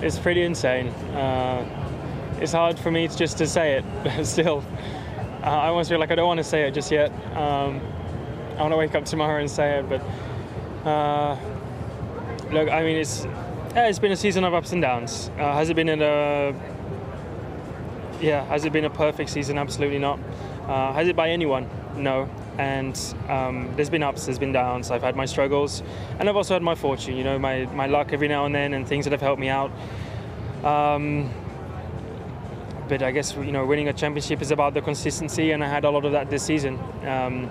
It's pretty insane. It's hard for me just to say it, but still. I almost feel like I don't want to say it just yet. I want to wake up tomorrow and say it, but look, I mean, it's been a season of ups and downs. Has it been a perfect season? Absolutely not. Has it by anyone? No. And there's been ups, there's been downs. I've had my struggles, and I've also had my fortune. You know, my luck every now and then, and things that have helped me out. But I guess, you know, winning a championship is about the consistency, and I had a lot of that this season. And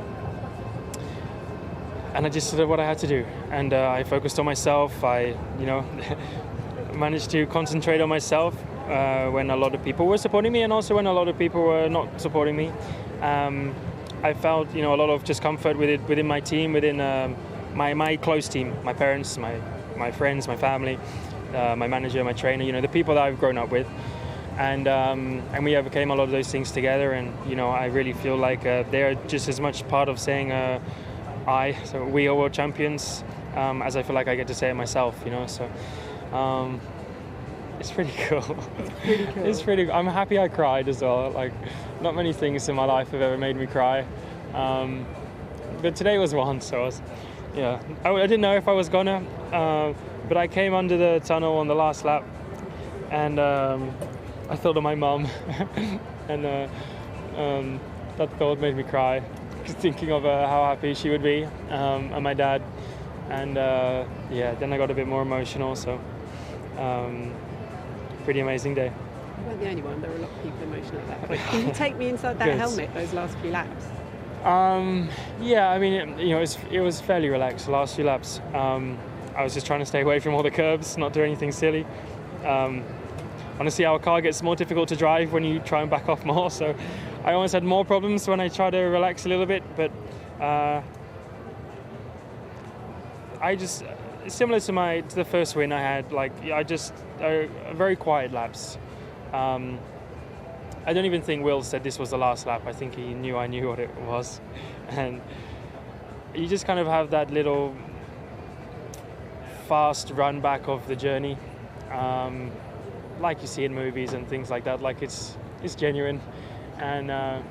I just did what I had to do, and I focused on myself. I, you know, managed to concentrate on myself when a lot of people were supporting me, and also when a lot of people were not supporting me. I felt, you know, a lot of just comfort within my team, within my close team, my parents, my friends, my family, my manager, my trainer, you know, the people that I've grown up with. And we overcame a lot of those things together, and, you know, I really feel like they're just as much part of saying so we are world champions, as I feel like I get to say it myself, you know, so it's pretty cool. It's pretty cool. I'm happy I cried as well. Like, not many things in my life have ever made me cry, but today was one. So I didn't know if I was gonna, but I came under the tunnel on the last lap, and I thought of my mum, and that thought made me cry, thinking of how happy she would be, and my dad, and then I got a bit more emotional. So pretty amazing day. You weren't the only one. There were a lot of people emotional at that point. Can you take me inside that helmet those last few laps? Yeah, I mean, it was fairly relaxed the last few laps. I was just trying to stay away from all the curbs, not do anything silly. Honestly, our car gets more difficult to drive when you try and back off more, so I almost had more problems when I try to relax a little bit, but I just, similar to the first win I had, like, very quiet laps. I don't even think Will said this was the last lap. I think he knew I knew what it was, and you just kind of have that little fast run back of the journey, like you see in movies and things like that. Like, it's genuine, and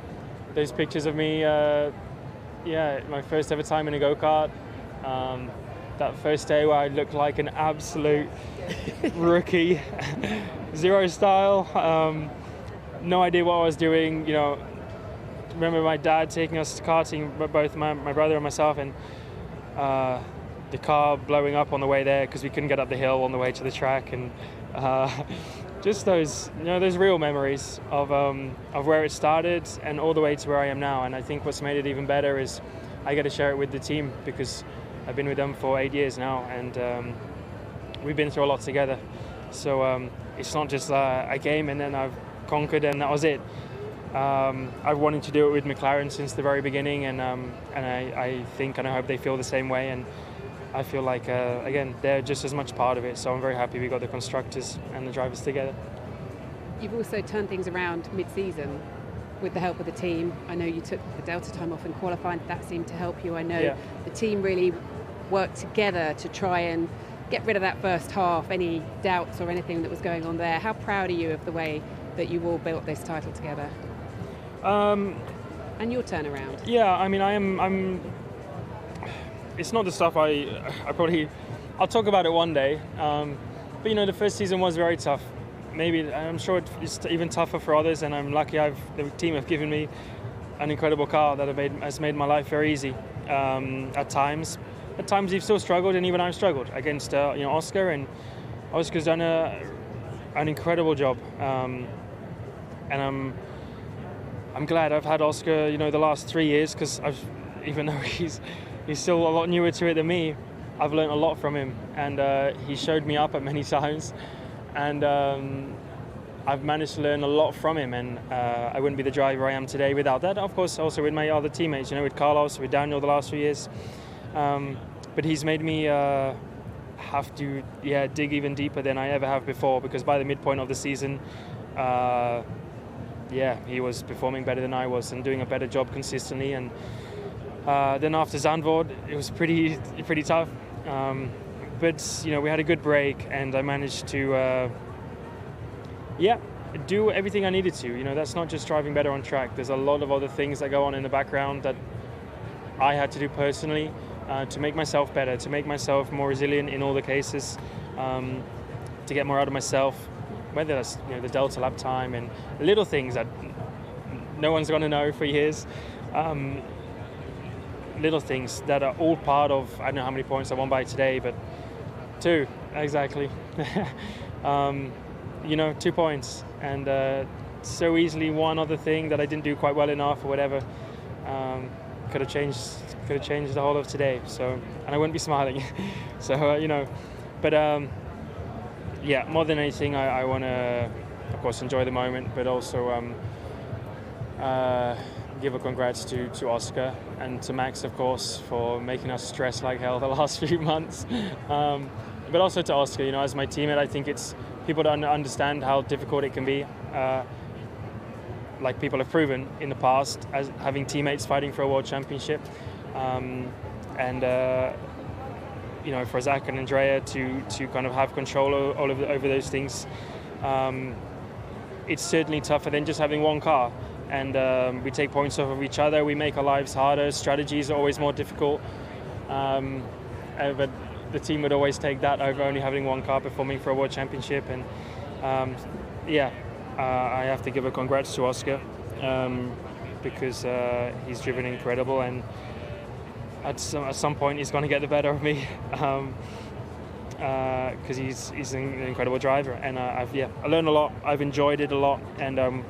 those pictures of me, my first ever time in a go-kart, that first day where I looked like an absolute rookie, zero style, no idea what I was doing. You know, remember my dad taking us karting, both my brother and myself, and the car blowing up on the way there because we couldn't get up the hill on the way to the track, and just those real memories of where it started and all the way to where I am now. And I think what's made it even better is I get to share it with the team, because I've been with them for 8 years now, and we've been through a lot together. So it's not just a game and then I've conquered and that was it. I've wanted to do it with McLaren since the very beginning, and I think and I hope they feel the same way. And I feel like, again, they're just as much part of it. So I'm very happy we got the constructors and the drivers together. You've also turned things around mid-season with the help of the team. I know you took the Delta time off in qualifying. That seemed to help you. I know the team really worked together to try and get rid of that first half, any doubts or anything that was going on there. How proud are you of the way that you all built this title together? And your turnaround? Yeah, I mean, I'm. It's not the stuff I'll talk about it one day. But, you know, the first season was very tough. Maybe, I'm sure it's even tougher for others, and I'm lucky the team have given me an incredible car that has made my life very easy at times. At times you've still struggled, and even I've struggled against Oscar, and Oscar's done an incredible job. And I'm glad I've had Oscar, the last 3 years, because even though he's still a lot newer to it than me, I've learned a lot from him, and he showed me up at many times, and I've managed to learn a lot from him, and I wouldn't be the driver I am today without that. Of course, also with my other teammates, with Carlos, with Daniel the last few years. But he's made me have to dig even deeper than I ever have before, because by the midpoint of the season, he was performing better than I was and doing a better job consistently. And then after Zandvoort, it was pretty tough. But we had a good break, and I managed to yeah, do everything I needed to. You know, that's not just driving better on track. There's a lot of other things that go on in the background that I had to do personally to make myself better, to make myself more resilient in all the cases, to get more out of myself, whether that's, you know, the Delta lap time and little things that no one's going to know for years. Little things that are all part of, I don't know how many points I won by today, but 2, exactly. You know, 2 points. And so easily one other thing that I didn't do quite well enough or whatever could have changed the whole of today. So, and I wouldn't be smiling. So, you know, but yeah, more than anything, I want to, of course, enjoy the moment, but also give a congrats to Oscar and to Max, of course, for making us stress like hell the last few months. But also to Oscar, you know, as my teammate, I think it's people don't understand how difficult it can be. Like people have proven in the past, as having teammates fighting for a world championship, and you know, for Zach and Andrea to kind of have control over those things. It's certainly tougher than just having one car. And we take points off of each other. We make our lives harder. Strategies are always more difficult. But the team would always take that over only having one car performing for a world championship. And yeah, I have to give a congrats to Oscar because he's driven incredible, and at some point he's going to get the better of me because he's an incredible driver. And I learned a lot. I've enjoyed it a lot, and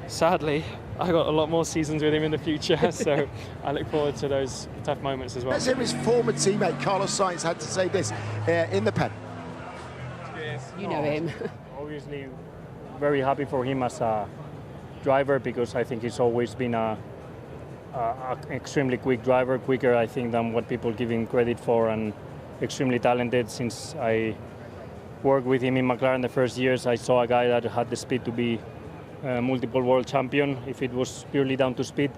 sadly, I got a lot more seasons with him in the future, so I look forward to those tough moments as well. Let's hear his former teammate Carlos Saiz had to say this in the pen. You know him. Obviously, very happy for him as a driver, because I think he's always been a extremely quick driver, quicker I think than what people give him credit for, and extremely talented. Since I worked with him in McLaren the first years, I saw a guy that had the speed to be multiple world champion. If it was purely down to speed,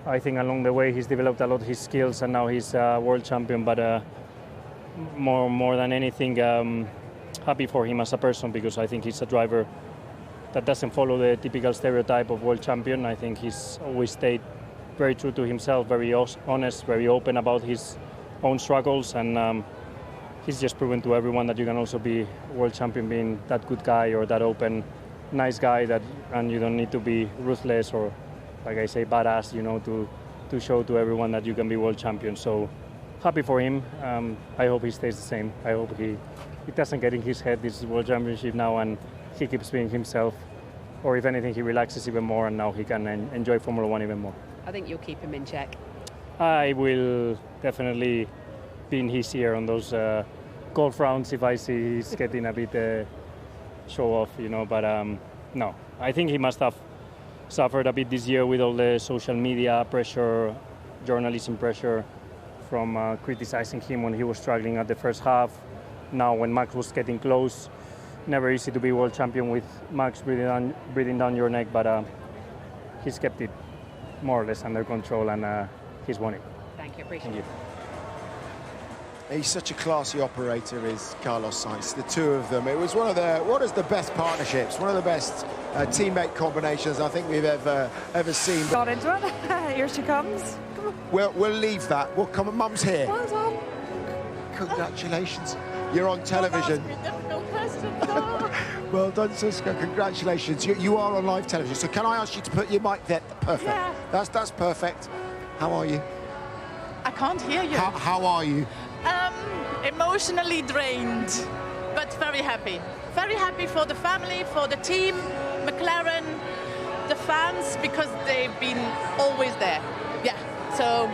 I think along the way he's developed a lot of his skills, and now he's a world champion. But more than anything, happy for him as a person, because I think he's a driver that doesn't follow the typical stereotype of world champion. I think he's always stayed very true to himself, very honest, very open about his own struggles, and he's just proven to everyone that you can also be world champion being that good guy or that open, nice guy, and you don't need to be ruthless or, like I say, badass, you know, to show to everyone that you can be world champion. So happy for him. I hope he stays the same. I hope he doesn't get in his head this is world championship now, and he keeps being himself, or if anything he relaxes even more, and now he can enjoy Formula One even more. I think you'll keep him in check. I will definitely be in his ear on those golf rounds if I see he's getting a bit show off, you know, but no, I think he must have suffered a bit this year with all the social media pressure, journalism pressure from criticizing him when he was struggling at the first half. Now when Max was getting close, never easy to be world champion with Max breathing down your neck, but he's kept it more or less under control, and he's won it. Thank you, appreciate it. He's such a classy operator, is Carlos Sainz. The two of them, it was one of the best partnerships, one of the best teammate combinations I think we've ever seen. Got into it. Here she comes. We'll leave that. We'll come. Mum's here. Well done. Congratulations. You're on television. Well done, Cisca. Congratulations. You are on live television. So can I ask you to put your mic there? Perfect. Yeah. That's perfect. How are you? I can't hear you. How are you? Emotionally drained, but very happy. Very happy for the family, for the team, McLaren, the fans, because they've been always there. Yeah, so.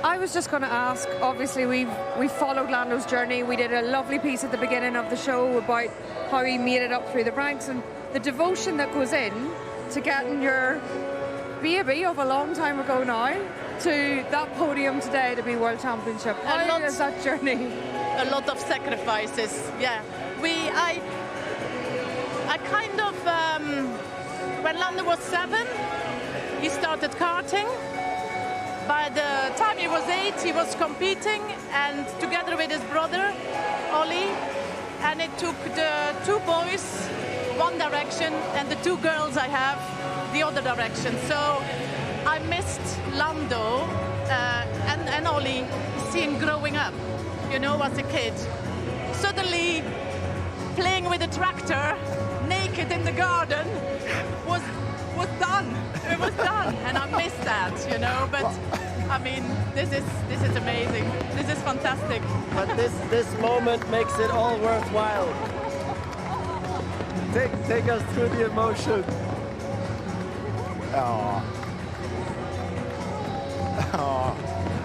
I was just going to ask, obviously we've followed Lando's journey. We did a lovely piece at the beginning of the show about how he made it up through the ranks, and the devotion that goes in to getting your baby of a long time ago now to that podium today to be World Championship. How is that journey? A lot of sacrifices, yeah. I kind of, when Lando was 7, he started karting. By the time he was 8, he was competing, and together with his brother, Ollie, and it took the two boys one direction, and the two girls I have the other direction. So I missed Lando and Ollie, seeing growing up, you know, as a kid. Suddenly playing with a tractor naked in the garden was done. It was done, and I missed that, you know. But I mean, this is amazing. This is fantastic. But this moment makes it all worthwhile. Take us through the emotion. Oh.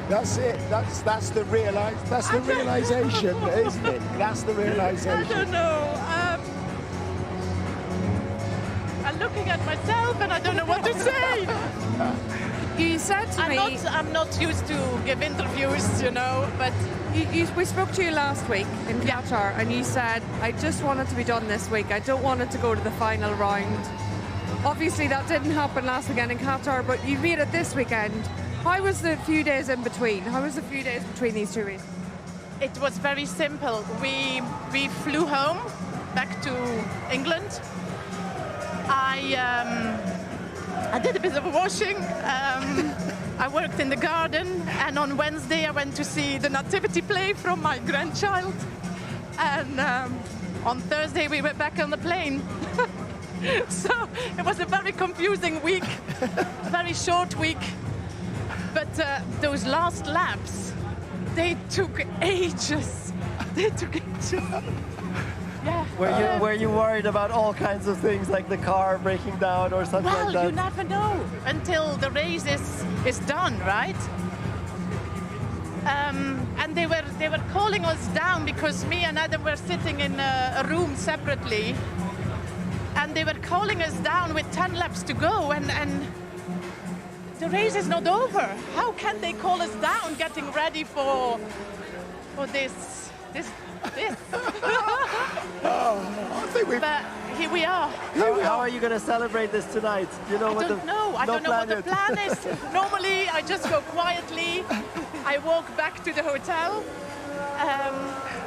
That's it. That's the realization, isn't it? That's the realization. I don't know. I'm looking at myself and I don't know what to say. You said to me... I'm not used to give interviews, you know, but... We spoke to you last week in Qatar, and you said, I just want it to be done this week. I don't want it to go to the final round. Obviously, that didn't happen last weekend in Qatar, but you made it this weekend. How was the few days in between? How was the few days between these two races? It was very simple. We flew home, back to England. I did a bit of washing. I worked in the garden, and on Wednesday I went to see the nativity play from my grandchild. And on Thursday we were back on the plane. So it was a very confusing week, very short week. But those last laps, they took ages. They took ages. Yeah. Were you worried about all kinds of things, like the car breaking down or something like that? Well, you never know until the race is done, right? And they were calling us down because me and Adam were sitting in a room separately, and they were calling us down with 10 laps to go, and the race is not over. How can they call us down, getting ready for this? I think But here we are. How are you going to celebrate this tonight? Do you know I don't know. I don't know what the plan is. Normally, I just go quietly. I walk back to the hotel,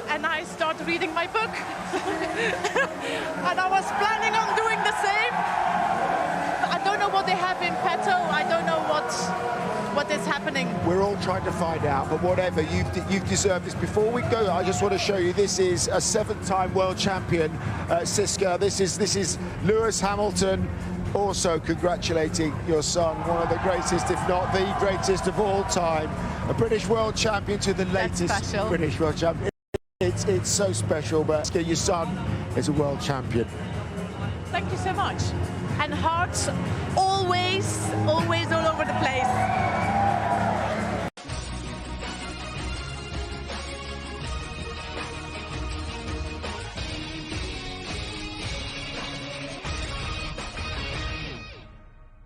and I start reading my book. And I was planning on doing the same. I don't know what they have in petto. I don't know what is happening. We're all trying to find out, but whatever, you've deserved this. Before we go, I just want to show you, this is a 7-time world champion, Cisca. This is Lewis Hamilton, also congratulating your son, one of the greatest, if not the greatest of all time, a British world champion to the latest British world champion. It's so special, but your son is a world champion. Thank you so much. And hearts always all over the place.